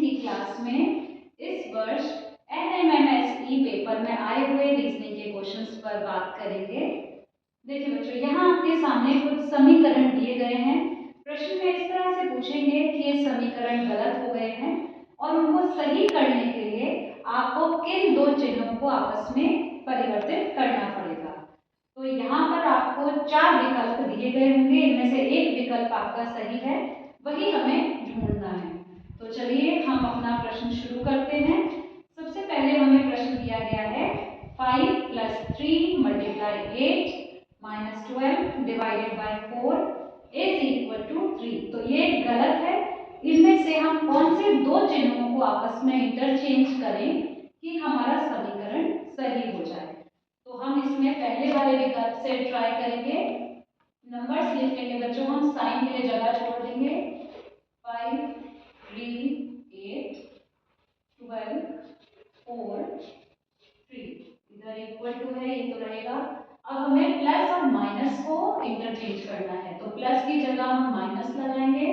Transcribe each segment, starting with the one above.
की क्लास में इस वर्ष NMMSE पेपर में आए हुए रीजनिंग के क्वेश्चंस पर बात करेंगे। देखिए बच्चों, यहाँ आपके सामने कुछ समीकरण दिए गए हैं। प्रश्न में इस तरह से पूछेंगे कि ये समीकरण गलत हो गए हैं और उनको सही करने के लिए आपको किन दो चिन्हों को आपस में परिवर्तित करना पड़ेगा। तो यहाँ पर आपको 4 विकल्प दिए गए होंगे, इनमें से एक विकल्प आपका सही है, वही हमें ढूंढना है। तो चलिए हम अपना प्रश्न शुरू करते हैं। सबसे पहले हमें प्रश्न दिया गया है 5 + 3 × 8 - 12 डिवाइडेड बाय 4 = 3। तो ये गलत है। इनमें से हम कौन से दो चिन्हों को आपस में इंटरचेंज करें कि हमारा समीकरण सही हो जाए। तो हम इसमें पहले वाले विकल्प से ट्राई करेंगे। नंबर्स लिख लेंगे बच्चों, हम साइन के लिए जगह छोड़ देंगे। 5 3 8 12 4 3 इधर इक्वल टू है, ये तो रहेगा। अब हमें प्लस और माइनस को इंटरचेंज करना है, तो प्लस की जगह हम माइनस लगाएंगे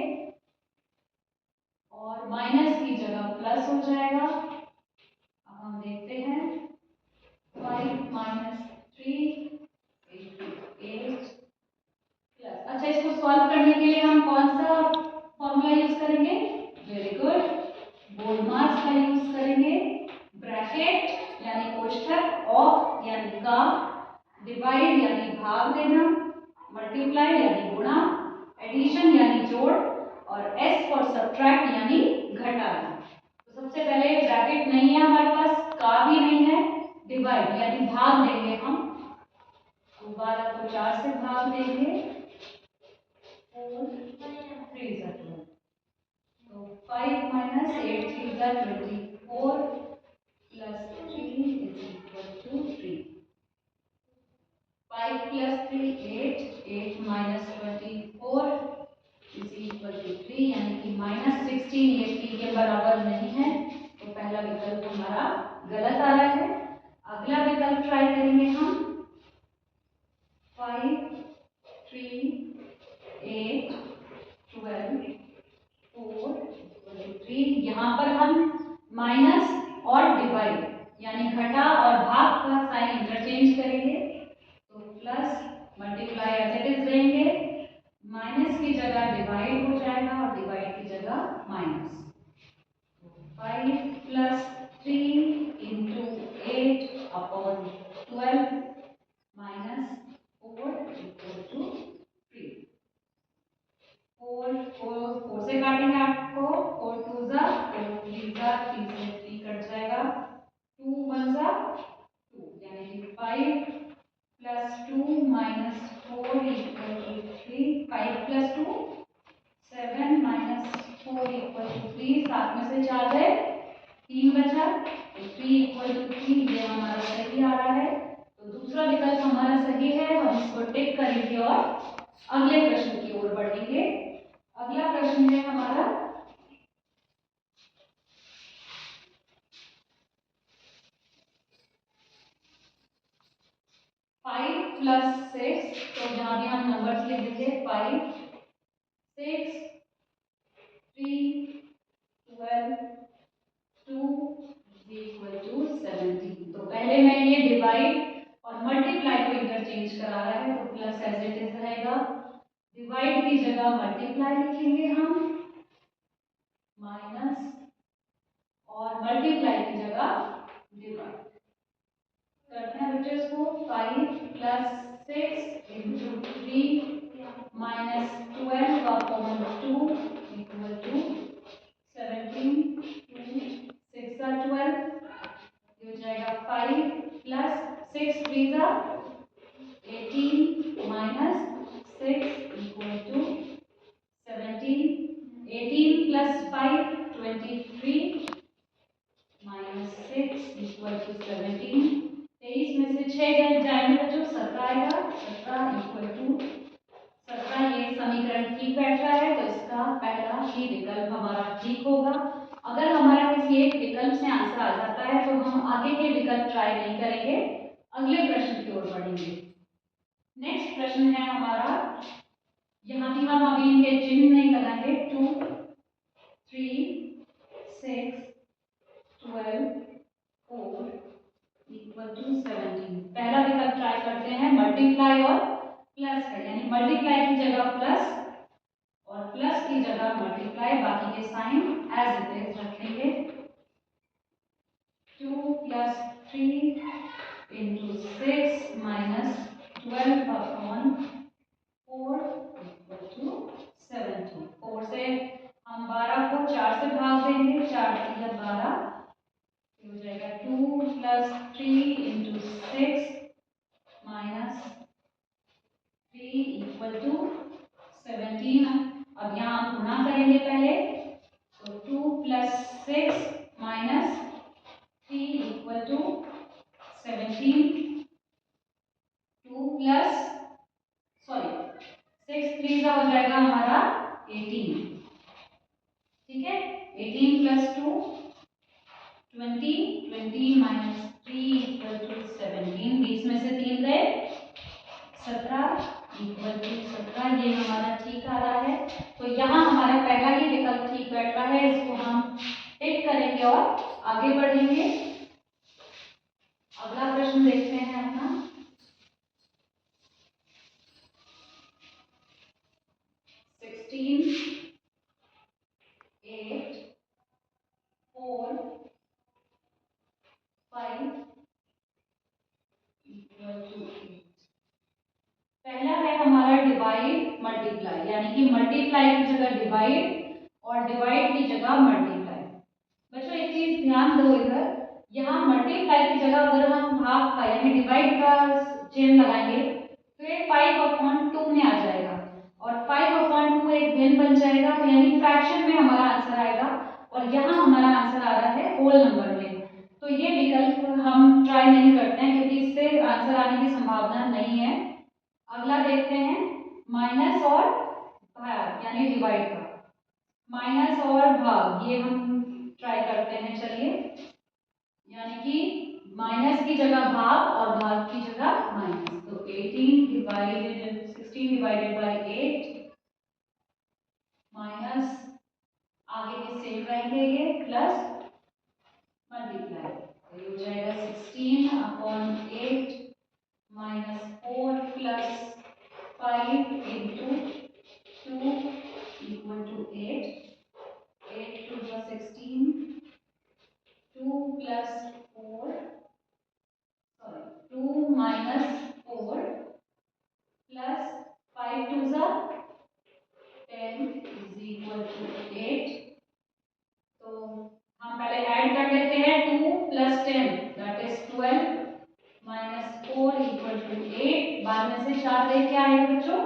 और माइनस की जगह प्लस हो जाएगा। अब हम देखते हैं 5 - 3 8 प्लस। अच्छा, इसको सॉल्व करने के लिए हम कौन सा फॉर्मूला यूज करेंगे? वेरी गुड, बोल्ट्जमान का यूज करेंगे। ब्रैकेट यानी कोष्ठक, ऑफ यानी का, डिवाइड यानी भाग देना, मल्टीप्लाई यानी गुणा, एडिशन यानी जोड़ और एस फॉर सब्ट्रैक्ट यानी घटाना। तो सबसे पहले ब्रैकेट नहीं है हमारे पास, का भी नहीं है, डिवाइड यानी भाग देंगे हम। 12 को 4 से भाग देंगे, 4 3 = 12। तो 5 - 8 3 = 24 + 3 = 3। 5 + 3 8 8 - 24 = 3, यानी कि -16। ये 3 के बराबर नहीं है, तो पहला विकल्प हमारा गलत आ रहा है। अगला विकल्प ट्राई करेंगे हम। 5 3 8 12 4 = 3। यहाँ पर हम माइनस और डिवाइड यानी घटा और भाग का साइन इंटरचेंज करेंगे, तो plus multiply as it is रहेंगे, माइनस की जगह डिवाइड हो जाएगा और डिवाइड की जगह माइनस। 5 + 3 × 8/12 - 4 = 3। 4 से काटेंगे आपको, 4 2 ज़ा 4 3 ज़ा 3 से 3 कट जाएगा, 2 1 ज़ा 2, यानी कि 5 + 2 - 4 = 3। 5 + 2 7 - 4 = 3। 7 में से 4 गए, 3 बचा, तो 3 = 3। ये हमारा सही आ रहा है। तो दूसरा विकल्प हमारा सही है, हम इसको टिक करेंगे और अगले प्रश्न की ओर बढ़ेंगे। अगला प्रश्न है हमारा 5 + 6। तो यहाँ भी हम नंबर्स लिख देंगे, 5 6 3 12 2 = 17। तो पहले में ये डिवाइड और मल्टीप्लाई को इंटरचेंज करा रहा है, तो प्लस एज इट इज रहेगा। डिवाइड की जगह मल्टीप्लाई लिखेंगे हम, माइनस और मल्टीप्लाई की जगह डिवाइड करते हैं बच्चों इसको। 5 + 6 × 3 - 12/2 = 17। 2 6 = 12, ये हो जाएगा 5 + 6 3 ज़ा 18 - 6 = 17। 18 + 5 23 - 6 = 17। 23 में से 6 गए जाएंगे बच्चों, 17 आएगा। 17 = 17। ये समीकरण ठीक बैठ रहा है, तो इसका पहला ही विकल्प हमारा ठीक होगा। अगर हमारा किसी एक विकल्प से आंसर आ जाता है तो हम आगे के विकल्प ट्राई नहीं करेंगे, अगले प्रश्न की ओर बढ़ेंगे। नेक्स्ट प्रश्न है हमारा, यहाँ भी हम अभी इनके चिन्ह नहीं लगाएंगे। 2 3 6, 12, 4 इक्वल टू 17। पहला विकल्प ट्राई करते हैं मल्टीप्लाई और प्लस का, यानी मल्टीप्लाई की जगह प्लस और प्लस की जगह मल्टीप्लाई, बाकी के साइन एज इट इज रखेंगे। 2 plus 3 into 6 minus 12 upon 4 equal to 17। 4 से हम 12 को 4 से भाग देंगे, 4 3 12 हो जाएगा 2 plus 3 into 6 minus 3 equal to 17। अब यहाँ हम गुणा करेंगे पहले, तो 2 plus 6 minus 3 equal to 17। 2 plus 6 3 का हो जाएगा हमारा 18, ठीक है। 18 प्लस 2 20, 20 माइनस 3 इक्वल टू 17। 20 में से 3 गए 17 इक्वल टू 17, ये हमारा ठीक आ रहा है। तो यहाँ हमारा पहला ही विकल्प ठीक बैठ रहा है, इसको हम टिक करेंगे और आगे बढ़ेंगे। अगला प्रश्न देखते हैं अपना। 16, 8, 4, 5 इक्वल टू 8। पहला है हमारा डिवाइड मल्टीप्लाई, यानी कि मल्टीप्लाई की जगह डिवाइड और डिवाइड की जगह मल्टीप्लाई। बच्चों एक चीज ध्यान दो, इधर यहाँ मल्टीप्लाई की जगह अगर हम भाग का यानी डिवाइड का चिन्ह लगाएंगे तो ये 5/2 में आ जाएगा और 5/2 एक भिन्न बन जाएगा, तो यानी फ्रैक्शन में हमारा आंसर आएगा और यहाँ हमारा आंसर आ रहा है होल नंबर में। तो ये विकल्प हम ट्राई नहीं करते हैं क्योंकि इससे आंसर आने की संभावना नहीं है। अगला देखते हैं माइनस और भाग यानी डिवाइड का। माइनस और भाग ये हम ट्राई करते हैं, चलिए। यानी कि माइनस की जगह भाग और भाग की जगह माइनस, तो 16 डिवाइडेड बाई 8 माइनस आगे के सेम रहेंगे ये प्लस मल्टीप्लाई, तो ये हो जाएगा 16 upon 8 minus 4 plus 5 into 2 equal to 8। 8 to the 16, 2 plus 4 2 minus 4 plus 5 to the 10 is equal to 8। तो हम पहले ऐड कर लेते हैं 2 plus 10 that is 12 minus 4 equal to 8। बाद में से 4 गए क्या आएगा बच्चों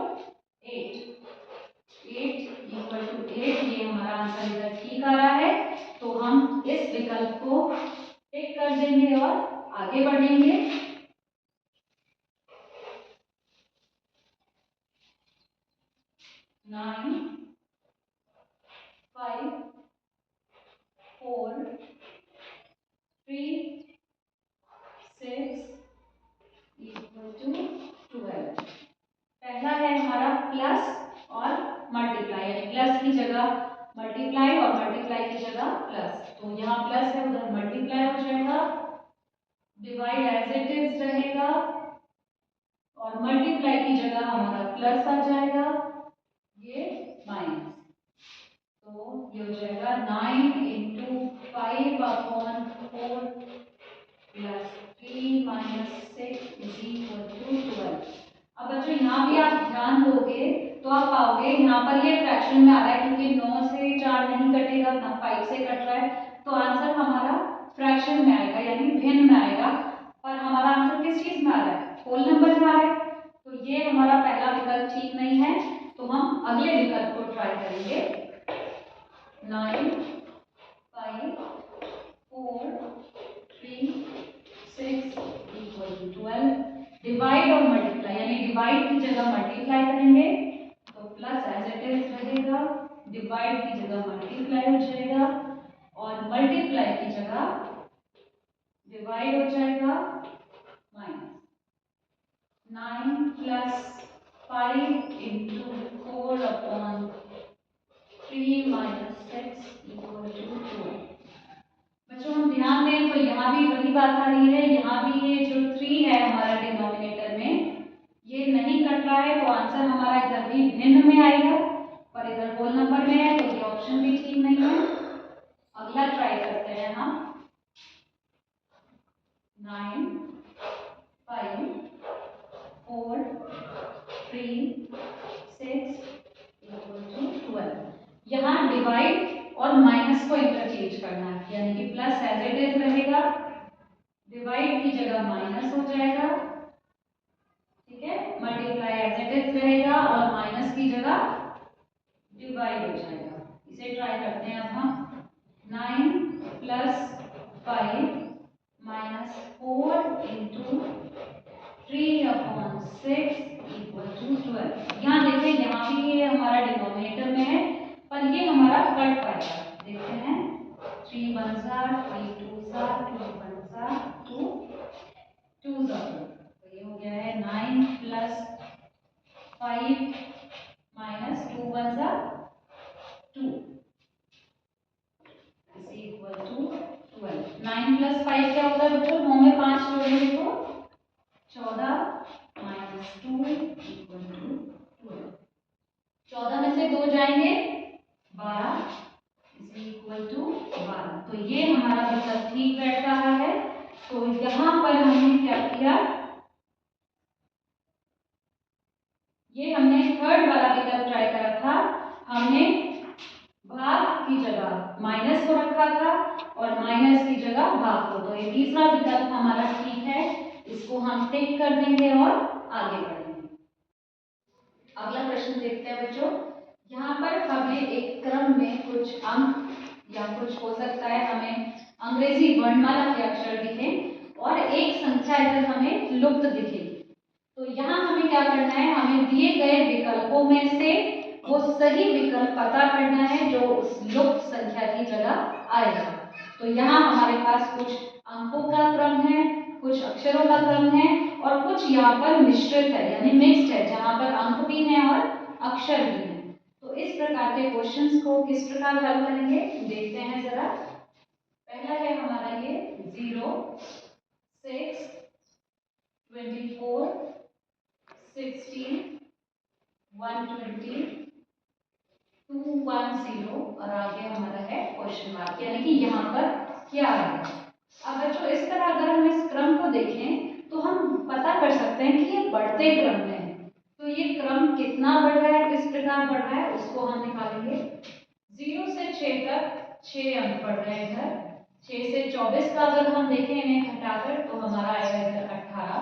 8 इक्वल टू 8। ये हमारा आंसर इधर ठीक आ रहा है, तो हम इस विकल्प को टिक कर देंगे और आगे बढ़ेंगे। 9, 5, 4, 3, 6 इक्वल टू 12। पहला है हमारा प्लस और मल्टीप्लाई, यानी प्लस की जगह मल्टीप्लाई और मल्टीप्लाई की जगह प्लस, तो यहाँ प्लस है उधर मल्टीप्लाई हो जाएगा। डिवाइड एज इट इज रहेगा और मल्टीप्लाई की जगह हमारा प्लस आ जाएगा, ये माइनस, तो ये हो जाएगा 9 into 5/4 plus 3 minus 6 is equal to 12। अब बच्चों यहाँ भी आप ध्यान दोगे तो आप पाओगे यहाँ पर ये फ्रैक्शन में आ रहा है क्योंकि 9 से 4 नहीं कटेगा ना 5 से कट रहा है, तो आंसर हमारा फ्रैक्शन में आएगा यानी भिन्न में आएगा। पर हमारा आंसर किस चीज में आ रहा है होल नंबर में आ रहा है, तो ये हमारा पहला विकल्प ठीक नहीं है, तो हम अगले विकल्प को ट्राई करेंगे। 9, 5, 4, 3, 6 इक्वल टू 12। डिवाइड और मल्टीप्लाई यानी डिवाइड की जगह मल्टीप्लाई करेंगे तो प्लस एज इट इज रहेगा, डिवाइड की जगह मल्टीप्लाई हो जाएगा और मल्टीप्लाई की जगह डिवाइड हो जाएगा minus. 9 plus 5 into 4 upon 3 minus 6 equal to 2। ध्यान दें तो यहाँ भी वही बात आ रही है, यहाँ भी ये जो 3 है हमारा डिनोमिनेटर में ये नहीं कट रहा है, तो आंसर हमारा इधर भी भिन्न में आएगा, पर इधर होल नंबर में है, तो ये ऑप्शन भी ठीक नहीं है। अगला ट्राई करते हैं हम। 9, 5, 4, 3, 6 = 12। यहाँ डिवाइड और माइनस को इंटरचेंज करना है, यानी कि प्लस एज इट इज रहेगा, डिवाइड की जगह माइनस हो जाएगा, ठीक है, मल्टीप्लाई एज इट इज रहेगा और माइनस की जगह डिवाइड हो जाएगा। इसे ट्राई करते हैं अब हम। 9 + 5 - 4 इंटू 3/6 = 12। यहाँ देखें, यहाँ भी ये हमारा डिनोमिनेटर में है, पर ये हमारा कट पाएगा। देखते हैं, 3 1 3 2 2 1 2 2 तो ये हो गया है 9 + 5 - 2 1 2 = 12। 9 + 5 क्या होता है बच्चों? 9 में 5 जोड़ेंगे तो 14 - 2 = 12। 14 में से 2 जाएंगे 12 = 12। तो ये हमारा विकल्प ठीक बैठ रहा है। तो यहाँ पर हमने क्या किया, ये हमने थर्ड वाला विकल्प ट्राई करा था। हमने भाग की जगह माइनस को रखा था और माइनस की जगह भाग को, तो ये तीसरा विकल्प हमारा ठीक है। इसको हम टिक कर देंगे और आगे बढ़ेंगे। अगला प्रश्न देखते हैं बच्चों। यहाँ पर हमें एक क्रम में कुछ अंक या कुछ हो सकता है हमें अंग्रेजी वर्णमाला के अक्षर दिखे और एक संख्या इधर हमें लुप्त दिखेगी। तो यहाँ हमें क्या करना है, हमें दिए गए विकल्पों में से वो सही विकल्प पता करना है जो उस लुप्त संख्या की जगह आएगा। तो यहाँ हमारे पास कुछ अंकों का क्रम है, कुछ अक्षरों का क्रम है और कुछ यहाँ पर मिश्रित है, यानी मिक्स्ड है, जहाँ पर अंक भी हैं और अक्षर भी हैं। तो इस प्रकार के क्वेश्चंस को किस प्रकार हल करेंगे देखते हैं जरा। पहला है हमारा ये 0 6 24 16 120 210 और आगे हमारा है क्वेश्चन मार्क, यानी कि यहाँ पर क्या है। अब बच्चों इस तरह अगर हम इस क्रम को देखें तो हम पता कर सकते हैं कि ये बढ़ते क्रम में है। तो ये क्रम कितना बढ़ रहा है, किस प्रकार बढ़ रहा है, उसको हम निकालेंगे। 0 से 6 तक 6 अंक बढ़ रहे हैं इधर। 6 से 24 का अगर हम देखें इन्हें घटाकर तो हमारा आएगा इधर 18।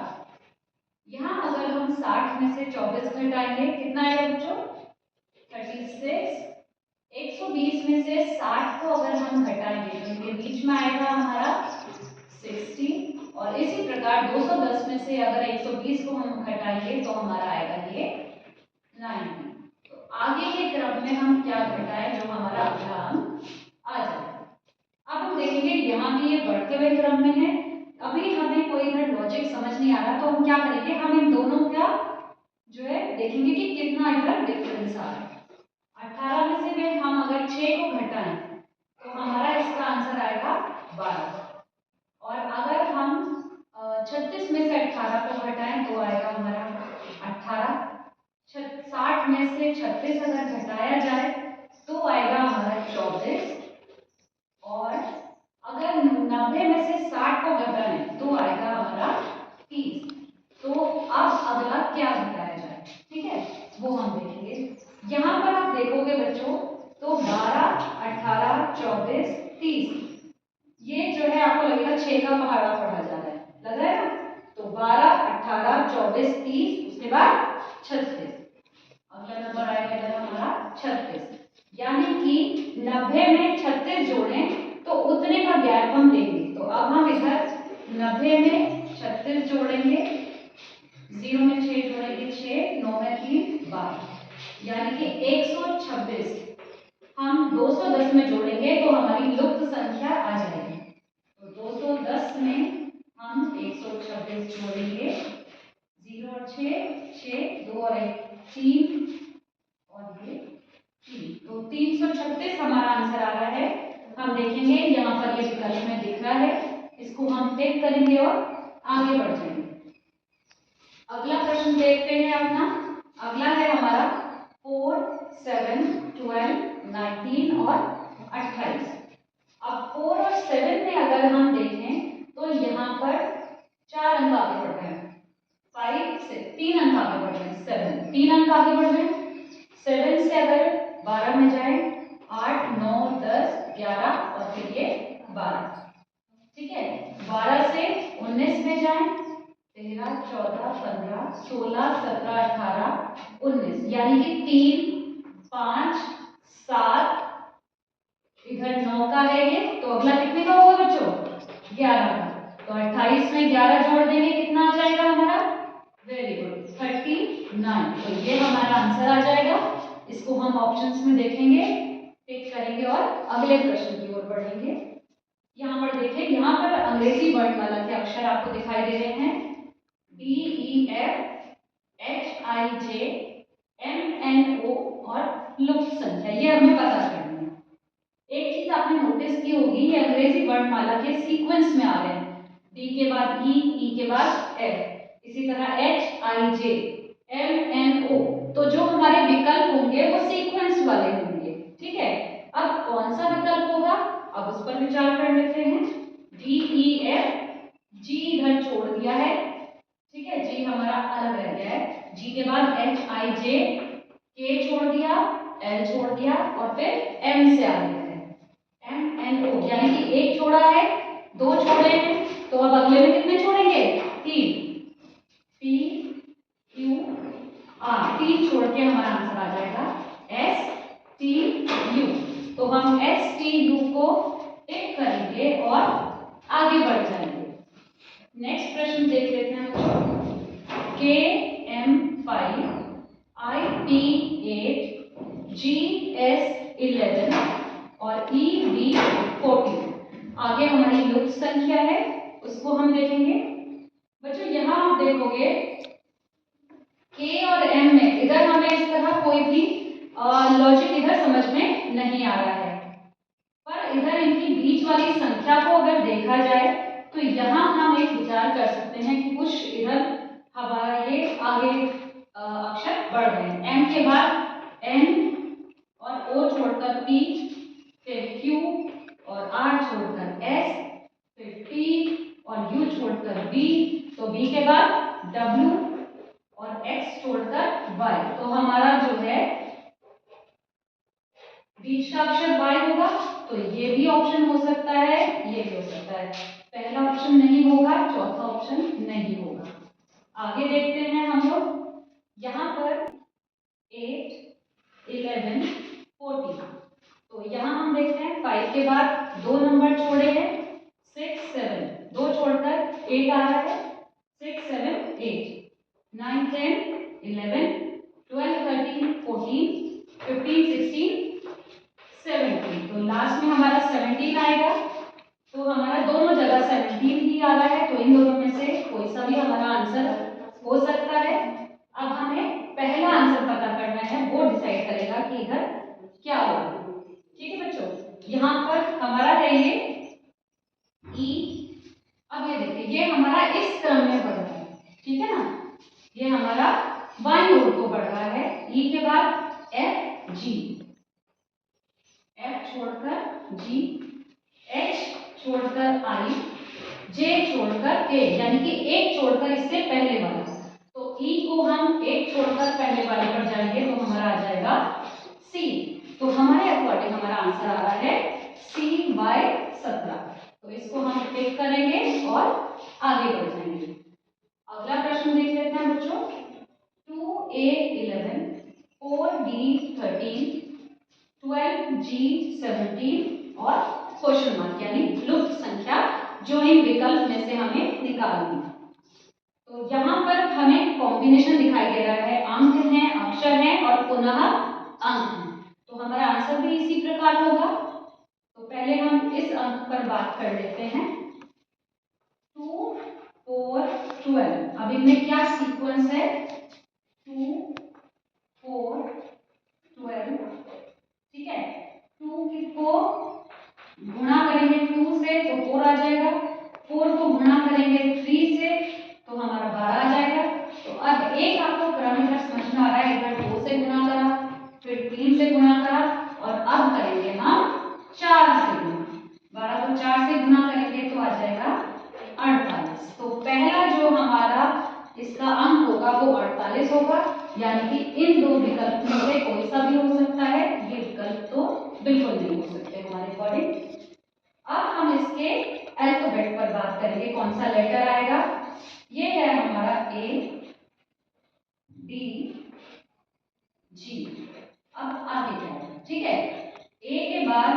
यहाँ अगर हम 60 में से 24 घटाएंगे कितना आएगा बच्चों? 36। 120 में से 60 को अगर हम घटाएंगे तो इनके बीच में आएगा हमारा 60 और इसी प्रकार 210 में से अगर 120 को हम घटाएंगे तो हमारा आएगा ये 90। तो आगे के क्रम में हम क्या घटाएं जो हमारा अगला अंक आ जाए। अब हम देखेंगे यहाँ भी ये बढ़ते हुए क्रम में है। अभी हमें कोई इधर लॉजिक समझ नहीं आ रहा, तो हम क्या करेंगे, हम इन दोनों का जो है देखेंगे कि कितना इधर डिफरेंस आ रहा है। 18 में से में हम अगर 6 को घटाएं तो हमारा इसका आंसर आएगा 12 और अगर हम 36 में से 18 को घटाएं तो आएगा हमारा 18। 60 में से 36 अगर घटाया जाए तो आएगा हमारा 34 और अगर 90 में से 60 को घटाएं तो आएगा हमारा 30। तो अब अगला क्या घटाया जाए, ठीक है, वो हम देखेंगे। यहाँ पर आप देखोगे बच्चों तो 12 18 24 30 ये जो है आपको लगेगा 6 का पहाड़ा पढ़ा जा रहा है, लग रहा है ना। तो 12 18 24 30 उसके बाद 36, अगला नंबर आएगा इधर हमारा 36, यानी कि 90 में 36 जोड़ें तो उतने का गैप हम देंगे। तो अब हम इधर 90 में 36 जोड़ेंगे, 0 में 6 जोड़ेंगे 6, 9 में 3 12, यानी कि 126 हम 210 में जोड़ेंगे तो हमारी लुप्त संख्या आ जाएगी। तो 210 में हम 126 जोड़ेंगे, 0 और 6 2 और 1 3 और ये 3, तो 336 हमारा आंसर आ रहा है। हम देखेंगे यहाँ पर ये विकल्प में दिख रहा है, इसको हम टिक करेंगे और आगे बढ़ जाएंगे। अगला प्रश्न देखते हैं अपना। अगला है हमारा 4, 7, 12, 19 और 28। अब 4 और 7 में अगर हम देखें तो यहाँ पर 4 अंक आगे बढ़ रहे हैं। 5 से 3 अंक आगे बढ़ रहे हैं। 7 3 अंक आगे बढ़ रहे हैं। 7 से अगर 12 में जाए 8, 9, 10, 11 और फिर ये 12। ठीक है, 12 से 19 में जाए 13, 14, 15, 16, 17, 18, 19, यानी कि 3, 5, 7, इधर 9 का है ये, तो अगला कितने का होगा बच्चों? 11 का। तो 28 में 11 जोड़ देंगे, कितना आ जाएगा हमारा? Very good, 39। तो ये हमारा आंसर आ जाएगा। इसको हम ऑप्शंस में देखेंगे, टिक करेंगे और अगले प्रश्न की ओर बढ़ेंगे। यहाँ पर देखिए, यहाँ पर अंग्रेजी वर्णमाला के अक्षर आपको दिखाई दे रहे हैं। D, E, F, H, I, J, M, N, O और लुप्त संख्या, ये हमें पता करनी है। एक चीज आपने नोटिस की होगी, ये अंग्रेजी वर्णमाला के सीक्वेंस में आ रहे हैं। D के बाद E, E के बाद F, इसी तरह H, I, J, M, N, O। तो जो हमारे विकल्प होंगे वो सीक्वेंस वाले होंगे। ठीक है, अब कौन सा विकल्प होगा, अब उस पर विचार कर लेते हैं। D, E, F, G इधर छोड़ दिया है। ठीक है, G हमारा अलग रह गया है। G के बाद H, I, J, K छोड़ दिया, L छोड़ दिया और फिर M से आगे है M, N, O, यानी कि एक छोड़ा है, 2 छोड़े हैं, तो अब अगले में कितने छोड़ेंगे? 3। P, Q, R, 3 छोड़ के हमारा आंसर आ जाएगा S, T, U। तो हम S, T, U को टिक करेंगे और आगे बढ़ जाएंगे। नेक्स्ट प्रश्न देख लेते हैं बच्चों। K, M, 5, I, P, 8, G, S, 11 और E, B, 14। आगे हमारी लुप्त संख्या है, उसको हम देखेंगे। बच्चों यहाँ आप देखोगे K और M में इधर हमें इस तरह कोई भी लॉजिक इधर समझ में नहीं आ रहा है, पर इधर इनकी बीच वाली संख्या को अगर देखा जाए तो यहाँ हम एक विचार कर सकते हैं कि कुछ इधर हमारा ये आगे अक्षर बढ़ रहे हैं। M के बाद N और O छोड़कर P, फिर Q और R छोड़कर S, फिर T और U छोड़कर B, तो B के बाद W और X छोड़कर Y। तो हमारा जो है बीच का अक्षर Y होगा, तो ये भी ऑप्शन हो सकता है, ये भी हो सकता है। पहला ऑप्शन नहीं होगा, चौथा ऑप्शन नहीं होगा। आगे देखते हैं हम लोग। यहाँ पर 8, 11, 14, तो यहाँ हम देखते हैं 5 के बाद 2 नंबर छोड़े हैं, 6, 7, 2 छोड़कर 8 आ रहा है, 6, 7, 8, 9, 10, 11, 12, 13, 14, 15, 16, 17। तो लास्ट में हमारा 17 आएगा, तो हमारा दोनों जगह 17 ही आ रहा है, तो इन दोनों में से कोई सा भी हमारा आंसर हो सकता है। अब हमें पहला आंसर पता करना है, वो डिसाइड करेगा कि इधर क्या होगा। ठीक है बच्चों, यहाँ पर हमारा है ये E। अब ये देखिए, ये हमारा इस क्रम में बढ़ रहा है। ठीक है ना, ये हमारा बाईं ओर को बढ़ रहा है। E के बाद F, G, F छोड़कर G, H छोड़कर I, J छोड़कर K, यानी कि एक छोड़कर इससे पहले वाला। तो E को हम एक छोड़कर पहले वाले पर जाएंगे तो हमारा आ जाएगा C। तो हमारे अकॉर्डिंग हमारा आंसर आ रहा है C/17। तो इसको हम टिक करेंगे और आगे बढ़ जाएंगे। अगला प्रश्न देख लेते हैं बच्चों। 2A 11, 4B 13, 12G 17 और क्वेश्चन मार्क, यानी लुप्त संख्या जो इन विकल्प में से हमें निकालनी है। तो यहाँ पर हमें कॉम्बिनेशन दिखाई दे रहा है, अंक हैं, अक्षर हैं और पुनः अंक हैं। तो हमारा आंसर भी इसी प्रकार होगा। तो पहले हम इस अंक पर बात कर लेते हैं। 2, 4, 12। अब इनमें क्या सीक्वेंस है? 2, 4, 12। ठीक है, 2 को एक आपको क्रम इधर समझ में आ रहा है, इधर 2 से गुणा करा, फिर 3 से गुणा करा और अब करेंगे हम 4 से गुणा। 12 को 4 से गुणा करेंगे तो आ जाएगा 48। तो पहला जो हमारा इसका अंक होगा वो 48 होगा, यानी कि इन दो विकल्प में से कोई सा भी हो सकता है, ये विकल्प तो बिल्कुल नहीं हो सकते हमारे अकॉर्डिंग। अब हम इसके अल्फाबेट पर बात करेंगे, कौन सा लेटर आएगा। ये है हमारा ए डी जी। अब आगे क्या है, ठीक है, ए के बाद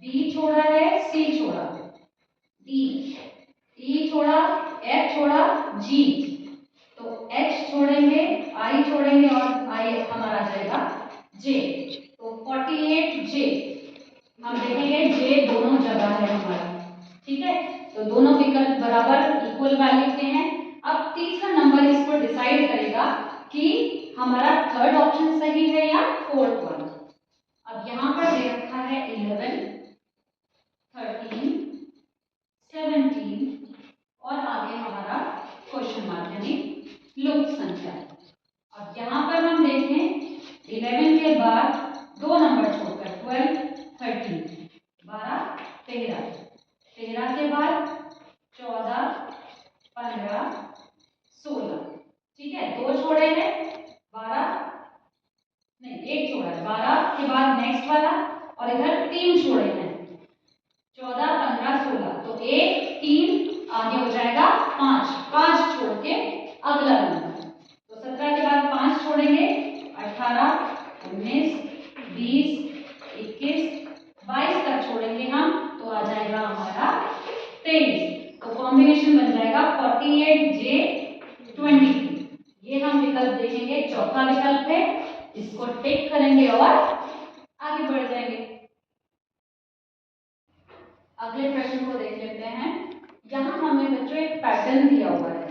बी छोड़ा है, सी छोड़ा, डी, ई छोड़ा, एफ छोड़ा, जी, तो एच छोड़ेंगे, आई छोड़ेंगे और आई हमारा आ जाएगा जे। तो 48 जे, हम देखेंगे जे दोनों जगह है हमारा, ठीक है, तो दोनों विकल्प बराबर इक्वल वैल्यू के हैं। अब तीसरा नंबर इसको डिसाइड करेगा कि हमारा थर्ड ऑप्शन सही है या फोर्थ वाला। अब यहाँ पर दे रखा है 11, 13, 17 और आगे हमारा क्वेश्चन मार्क यानी लुप्त संख्या। अब यहाँ पर हम देखें 11 के बाद दो नंबर छोड़कर 12, 13, 12, 13, 13 के बाद 14, 15, 16, ठीक है, दो छोड़े हैं, 12 नहीं एक छोड़ा है, 12 के बाद नेक्स्ट वाला और इधर 3 छोड़े हैं, 14, 15, 16, तो 1, 3 आगे हो जाएगा 5, 5 छोड़ के अगला नंबर, तो 17 के बाद 5 छोड़ेंगे, 18, 19, 20, 21, 22 तक छोड़ेंगे हम, तो आ जाएगा हमारा 23। तो कॉम्बिनेशन बन जाएगा 48J23। ये हम विकल्प देखेंगे, चौथा विकल्प है, इसको टिक करेंगे और आगे बढ़ जाएंगे। अगले प्रश्न को देख लेते हैं। यहाँ हमें बच्चों एक पैटर्न दिया हुआ है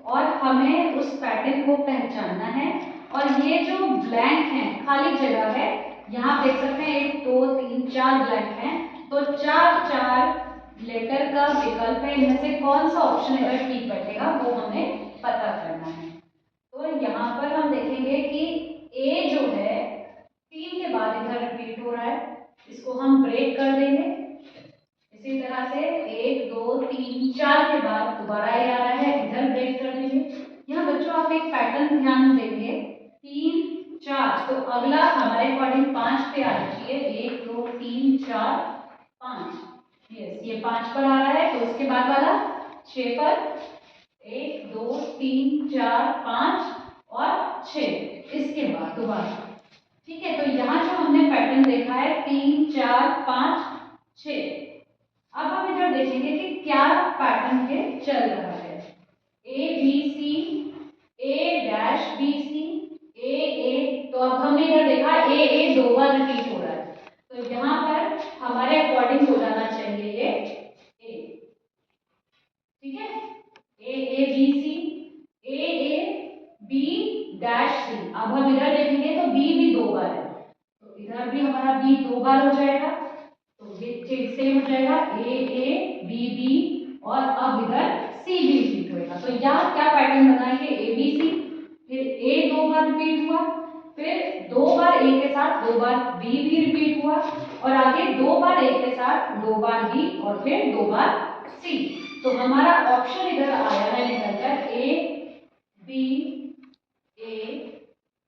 और हमें उस पैटर्न को पहचानना है, और ये जो ब्लैंक है, खाली जगह है, यहाँ देख सकते हैं 1, 2, 3, 4 ब्लैंक हैं, तो 4 लेटर का विकल्प है, इनमें से कौन सा ऑप्शन इधर ठीक बैठेगा वो हमें पता करना है। तो यहाँ पर हम देखेंगे कि ए जो है 3 के बाद इधर रिपीट हो रहा है, इसको हम ब्रेक कर देंगे। इसी तरह से 1, 2, 3, 4 के बाद दोबारा ये आ रहा है, इधर ब्रेक कर देंगे। यहाँ बच्चों आप एक पैटर्न ध्यान देंगे, 3, 4, तो अगला हमारे अकॉर्डिंग 5 पे आना चाहिए, 1, 2, 3, 4, 5, यस ये 5 पर आ रहा है, तो उसके बाद वाला 6 पर, 1, 2, 3, 4, 5 और 6, इसके बाद दोबारा, ठीक है। तो यहाँ जो हमने पैटर्न देखा है 3, 4, 5, 6, अब हम इधर देखेंगे कि क्या पैटर्न ये चल रहा है, A B C, A dash B C, A, तो अब हमने इधर देखा ए दो बार रिपीट हो रहा है, तो यहाँ पर हमारे अकॉर्डिंग हो जाना चाहिए ये ए, ठीक है, A B C, A B dash C. अब हम इधर देखेंगे तो बी भी दो बार है, तो इधर भी हमारा बी दो बार हो जाएगा, तो ये चीज सेम हो जाएगा, ए बी और अब इधर सी भी रिपीट होएगा। तो यहाँ क्या पैटर्न बनाएंगे, ए बी सी, फिर ए दो बार रिपीट हुआ, फिर दो बार ए के साथ दो बार बी भी रिपीट हुआ, और आगे दो बार ए के साथ दो बार बी और फिर दो बार सी। तो हमारा ऑप्शन इधर आया है निकलकर ए बी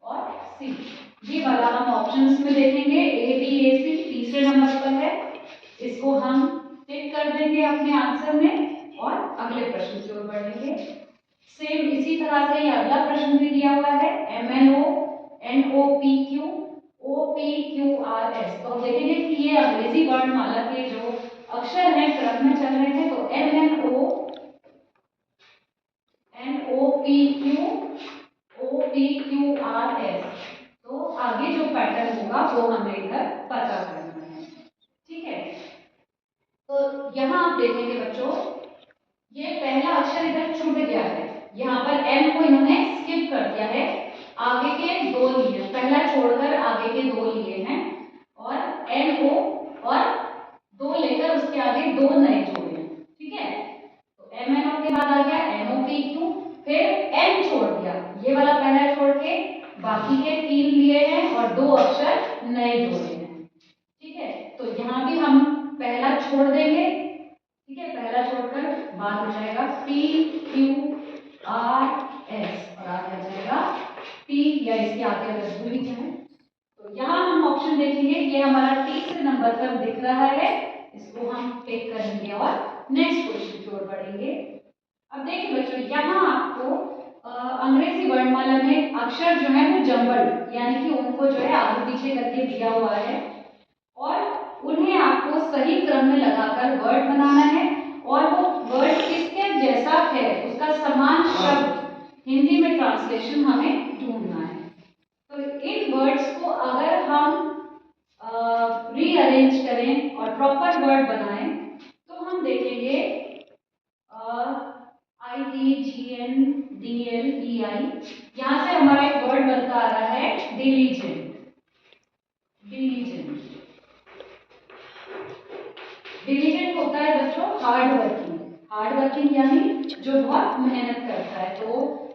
और सी, ये वाला हम ऑप्शंस में देखेंगे, ए बी ए सी तीसरे नंबर पर है, इसको हम टिक कर देंगे अपने आंसर में और अगले प्रश्न की ओर बढ़ेंगे। सेम इसी तरह से ये अगला प्रश्न भी दिया हुआ है, MNO NOPQ OPQRS, तो हम देखेंगे कि ये अंग्रेजी वर्णमाला के जो अक्षर हैं क्रम में चल रहे हैं, तो MNO NOPQ OPQRS, तो आगे जो पैटर्न होगा वो हमें इधर पता करना है, ठीक है। तो यहाँ आप देखेंगे बच्चों, ये पहला अक्षर इधर छूट गया है, यहाँ पर M को इन्होंने स्किप कर दिया है, आगे के दो लिए, पहला छोड़कर आगे के दो लिए हैं, और NO और दो लेकर उसके आगे दो नए जोड़े हैं, ठीक है। तो MNO के बाद आ गया NOPQ, फिर N छोड़ दिया, बाकी के 3 लिए हैं और 2 अक्षर नए जोड़े हैं। ठीक है, तो यहाँ भी हम पहला छोड़ देंगे। ठीक है, पहला छोड़कर बाद हो जाएगा P Q R S और आगे आ जाएगा T या इसके आगे अगर भूल जाए तो यहाँ हम ऑप्शन देखेंगे। ये हमारा तीसरे नंबर पर दिख रहा है, इसको हम टिक करेंगे और नेक्स्ट क्वेश्चन की ओर बढ़ेंगे। अब देखिए बच्चों, यहाँ आपको अंग्रेजी वर्णमाला में अक्षर जो है वो जंबल यानी कि उनको जो है आगे पीछे करके दिया हुआ है और उन्हें आपको सही क्रम में लगाकर वर्ड बनाना है और वो वर्ड किसके जैसा है उसका समान शब्द हिंदी में ट्रांसलेशन हमें ढूंढना है। तो इन वर्ड्स को अगर हम रीअरेंज करें और प्रॉपर वर्ड बनाएं तो हम देखेंगे IDGNDLEI, यहाँ से हमारा एक वर्ड बनता आ रहा है डिलीजेंट। डिलीजेंट होता है बच्चों हार्ड वर्किंग यानी जो बहुत मेहनत करता है। तो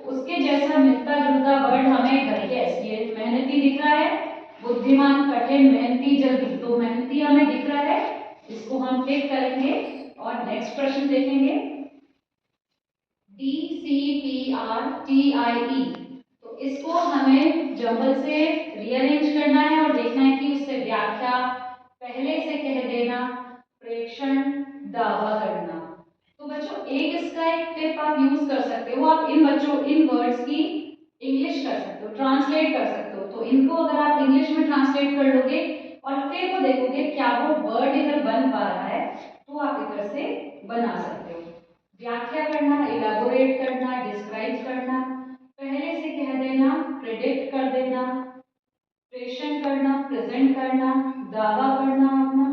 उसके जैसा मिलता जुलता वर्ड हमें घटिया, ये मेहनती दिख रहा है, बुद्धिमान, कठिन, मेहनती, जल्दी, तो मेहनती हमें दिख रहा है, इसको हम टिक करेंगे और नेक्स्ट प्रश्न देखेंगे। DCPRTIE, तो इसको हमें जंबल से रीअरेंज करना है और देखना है कि उससे व्याख्या पहले से कह देना, प्रेक्षण, दावा करना। तो बच्चों एक इसका एक टिप आप यूज कर सकते हो, आप इन वर्ड्स की इंग्लिश कर सकते हो, ट्रांसलेट कर सकते हो। तो इनको अगर आप इंग्लिश में ट्रांसलेट कर लोगे और फिर वो देखोगे क्या वो वर्ड इधर बन पा रहा है, तो आप इधर से बना सकते हो। व्याख्या करना, इलैबोरेट करना, डिस्क्राइब करना, पहले से कह देना, प्रेडिक्ट कर देना, प्रेषण करना, प्रेजेंट करना, दावा करना अपना।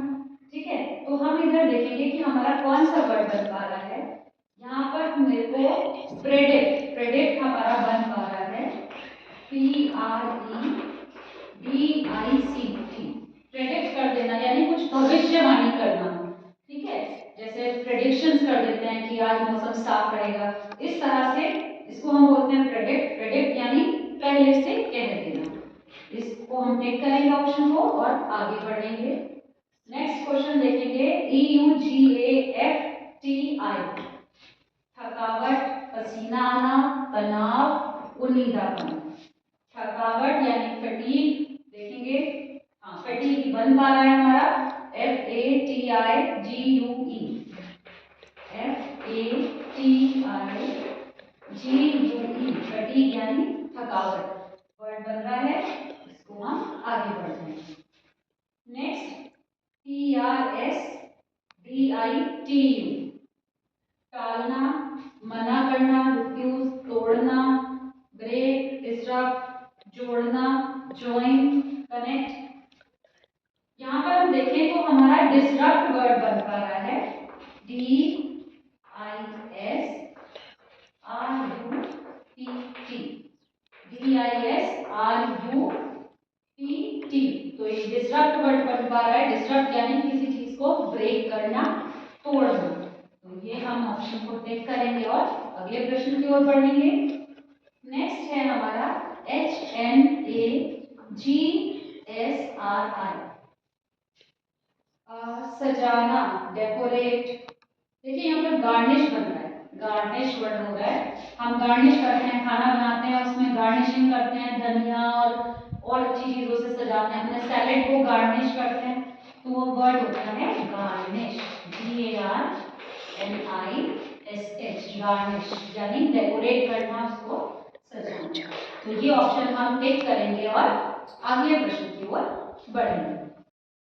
ठीक है, तो हम इधर देखेंगे कि हमारा कौन सा वर्ड बन पा रहा है। यहाँ पर मेरे को प्रेडिक्ट हमारा बन पा रहा है PREDICT, प्रेडिक्ट कर देना यानी कुछ भविष्यवाणी करना। ठीक है, जैसे प्रेडिक्शंस कर देते हैं कि आज मौसम साफ रहेगा, इस तरह से इसको हम बोलते हैं प्रेडिक्ट यानी पहले से कह देना। इसको हम टिक करेंगे ऑप्शन को और आगे बढ़ेंगे। नेक्स्ट क्वेश्चन देखेंगे EUGAFTI, थकावट, पसीना आना, तनाव, उनीदापन। थकावट यानी फटीग देखेंगे, हाँ फटीग बन पा रहा है हमारा FATIGUE, फटीग यानी थकावट वर्ड बन रहा है, इसको हम आगे बढ़ते हैं। नेक्स्ट TRSDITU, टालना, मना करना, रिफ्यूज, तोड़ना, ब्रेक, डिस्टर्ब, जोड़ना, ज्वाइन, कनेक्ट। यहाँ पर हम देखें तो हमारा डिस्टर्ब वर्ड बन पा रहा है DISRUPT, तो ये डिस्टर्ब वर्ड बन पा रहा है। डिस्टर्ब यानी किसी चीज को ब्रेक करना, तोड़ना। तो ये हम ऑप्शन को टिक करेंगे और अगले प्रश्न की ओर बढ़ेंगे। नेक्स्ट है हमारा HNAGSRI, सजाना, डेकोरेट। देखिए यहाँ पर गार्निश बन रहा है, गार्निश वर्ड हो रहा है। हम गार्निश करते हैं, खाना बनाते हैं, उसमें गार्निशिंग करते हैं, धनिया और अच्छी चीजों से सजाते हैं, अपने सैलेड को गार्निश करते हैं, तो वो वर्ड होता है गार्निश, GARNISH, गार्निश यानी डेकोरेट करना, उसको सजाना। तो ये ऑप्शन हम टिक करेंगे और अगले प्रश्न की ओर बढ़ेंगे।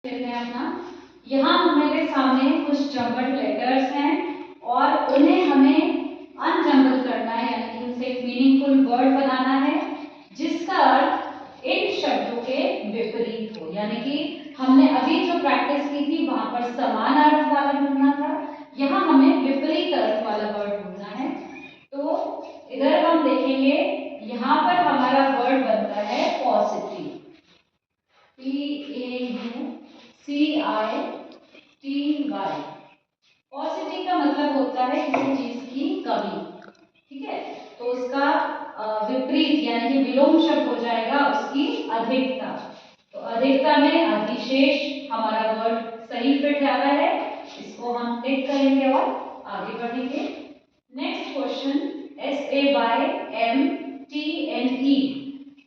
देखते हैं अपना, यहाँ मेरे सामने कुछ जंबल लेटर्स हैं और उन्हें हमें अनजंबल करना है यानी कि उनसे एक मीनिंगफुल वर्ड बनाना है जिसका अर्थ इन शब्दों के विपरीत हो। यानी कि हमने अभी जो प्रैक्टिस की थी वहां पर समान अर्थ वाला ढूंढना था, यहाँ हमें विपरीत अर्थ वाला वर्ड ढूंढना है। तो इधर हम देखेंगे, यहाँ पर हमारा वर्ड बनता है पॉजिटिव, PAUCITY। पॉजिटिव का मतलब होता है किसी चीज की कमी। ठीक है, तो उसका विपरीत विपरीत यानी कि विलोम शब्द हो जाएगा उसकी अधिकता। तो अधिकता में अधिशेष हमारा वर्ड सही फिट जाता है, इसको हम टिक करेंगे और आगे बढ़ेंगे। नेक्स्ट क्वेश्चन SAYMTNE,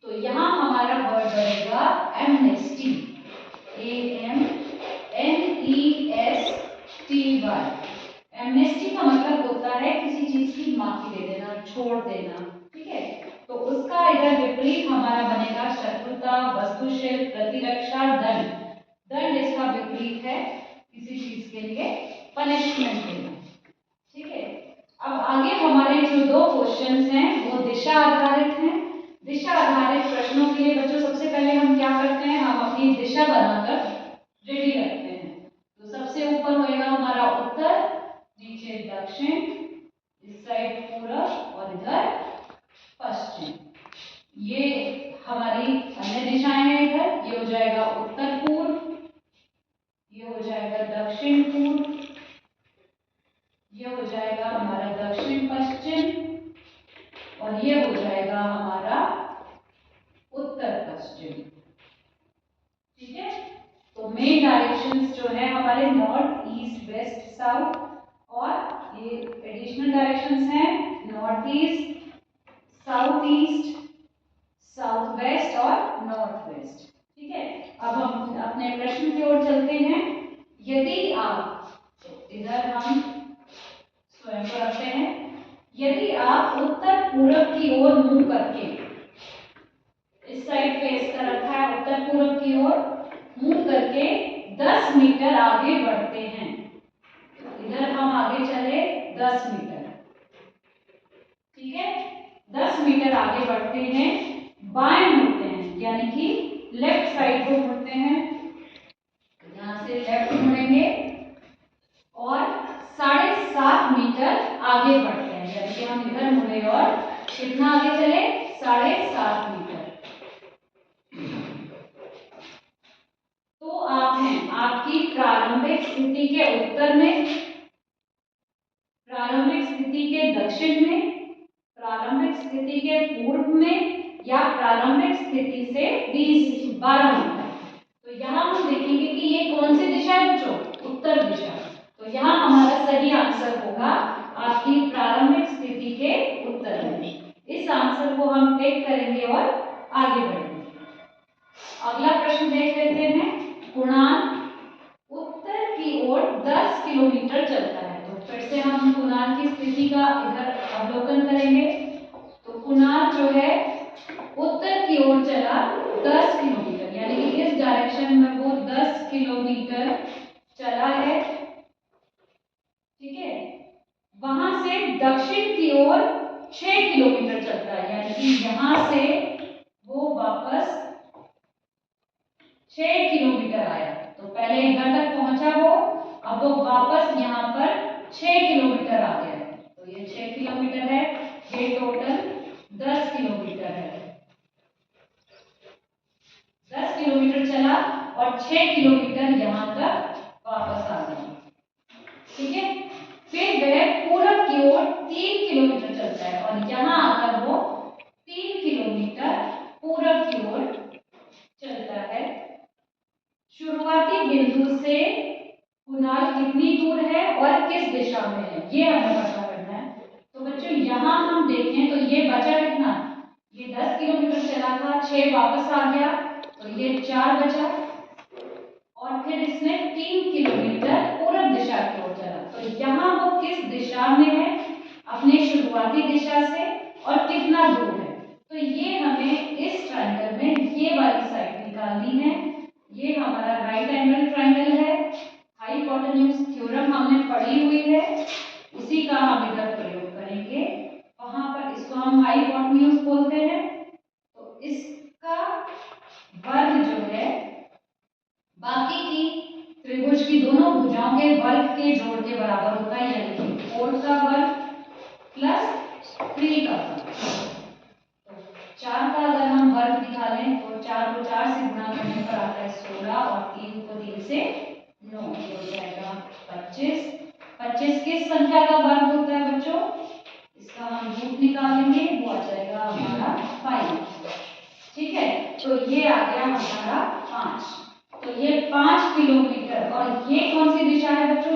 तो यहाँ हमारा वर्ड बनेगा एमनेस्टी, AMNESTY। एमनेस्टी का मतलब होता है किसी चीज की माफी दे देना, छोड़ देना, ठीक है। तो उसका इधर विपरीत हमारा बनेगा शत्रुता, वस्तुशिल, प्रतिरक्षा, दंड। दंड इसका विपरीत है, किसी चीज के लिए पनिशमेंट देना, ठीक है। अब आगे हमारे जो दो क्वेश्चंस हैं वो दिशा आधारित हैं। दिशा आधारित प्रश्नों के लिए बच्चों सबसे पहले हम क्या करते हैं, हम अपनी दिशा बनाकर रेडी रखते हैं। तो सबसे ऊपर होएगा हमारा उत्तर, नीचे दक्षिण, इस साइड पूरब और इधर पश्चिम। ये हमारी अन्य दिशाएं हैं, इधर ये हो जाएगा उत्तर पूर्व, ये हो जाएगा दक्षिण पूर्व, ये हो जाएगा हमारा दक्षिण पश्चिम और ये हो जाएगा हमारा उत्तर पश्चिम, ठीक है। तो मेन डायरेक्शंस जो है हमारे नॉर्थ, ईस्ट, वेस्ट, साउथ, और ये एडिशनल डायरेक्शंस हैं north east, south east, south west और नॉर्थ वेस्ट, ठीक है। अब हम अपने प्रश्न की ओर चलते हैं। यदि आप, तो इधर हम स्वयं को रखते हैं, यदि आप उत्तर पूरब की ओर मुंह करके, इस साइड फेस कर रखा है, उत्तर पूरब की ओर मुंह करके 10 मीटर आगे बढ़ते हैं, इधर हम आगे चले 10 मीटर, ठीक है। 10 मीटर आगे बढ़ते हैं, बाएं मुड़ते हैं यानी कि लेफ्ट साइड को मुड़ते हैं, यहां से लेफ्ट मुड़ेंगे और 7.5 मीटर आगे बढ़ते हैं, यानी कि हम इधर मुड़े और कितना आगे चले, 7.5 मीटर। तो आप हैं आपकी प्रारंभिक स्थिति के उत्तर में, प्रारंभिक स्थिति के दक्षिण में, प्रारंभिक स्थिति के पूर्व में, या प्रारंभिक स्थिति से 12 मीटर। तो यहाँ हम देखेंगे कि ये कौन सी दिशा है बच्चों, उत्तर दिशा। तो यहाँ हमारा सही आंसर होगा आपकी प्रारंभिक स्थिति के उत्तर में। इस आंसर को हम टिक करेंगे और आगे बढ़ेंगे। अगला प्रश्न देख लेते हैं। कुणाल उत्तर की ओर 10 किलोमीटर चलता है। तो फिर से हम कुणाल की स्थिति का इधर अवलोकन करेंगे। तो कुणाल जो है उत्तर की ओर चला 10 किलोमीटर, यानी कि इस डायरेक्शन में वो 10 किलोमीटर चला है, ठीक है। वहां से दक्षिण की ओर 6 किलोमीटर चलता है, यानी कि यहां से वो वापस 6 किलोमीटर आया। तो पहले इधर तक पहुंचा वो, अब वो वापस यहाँ पर 6 किलोमीटर आ गया। तो ये 6 किलोमीटर है, ये टोटल 10 किलोमीटर है। 10 किलोमीटर चला और 6 किलोमीटर यहाँ तक वापस आ गया, ठीक है। फिर वह पूरब की ओर 3 किलोमीटर चलता है और यहाँ आकर वो 3 किलोमीटर पूरब की ओर चलता है। शुरुआती बिंदु से कुणाल कितनी दूर है और किस दिशा में है, ये हमें पता करना है। तो बच्चों यहाँ हम देखें तो ये बचा कितना, ये 10 किलोमीटर चला था, 6 वापस आ गया, तो ये 4 बचा, और फिर इसने 3 किलोमीटर पूरब दिशा की ओर चला। तो यहाँ वो किस दिशा में है, अपने शुरुआती दिशा से, और कितना दूर है। तो ये हमें इस ट्रायंगल में ये वाली साइड निकालनी है। ये हमारा राइट एंगल ट्रायंगल है, हाइपोटेन्यूज थ्योरम हमने पढ़ी हुई है, उसी का हम इधर प्रयोग करेंगे। वहां पर इसको हम हाइपोटेन्यूज बोलते हैं। तो इसका वर्ग जो है बाकी की त्रिभुज की दोनों भुजाओं के वर्ग के जोड़ के बराबर होता है, यानी कि 4 का वर्ग प्लस 3 का वर्ग। तो 4 का अगर हम वर्ग निकालें तो 4 को 4 से गुणा करने पर आता है 16 और 3 को 3 से 9, ये हो जाएगा 25। 25 किस संख्या का वर्ग होता है बच्चों, इसका हम रूट निकालेंगे, वो आ जाएगा हमारा तो ये आ गया हमारा 5। तो ये 5 किलोमीटर। और ये कौन सी दिशा है बच्चों?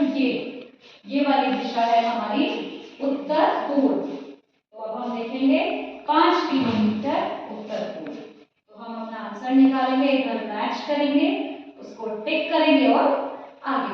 ये वाली दिशा है हमारी उत्तर पूर्व। तो अब हम देखेंगे 5 किलोमीटर उत्तर पूर्व। तो हम अपना आंसर निकालेंगे, इधर मैच करेंगे, उसको टिक करेंगे और आगे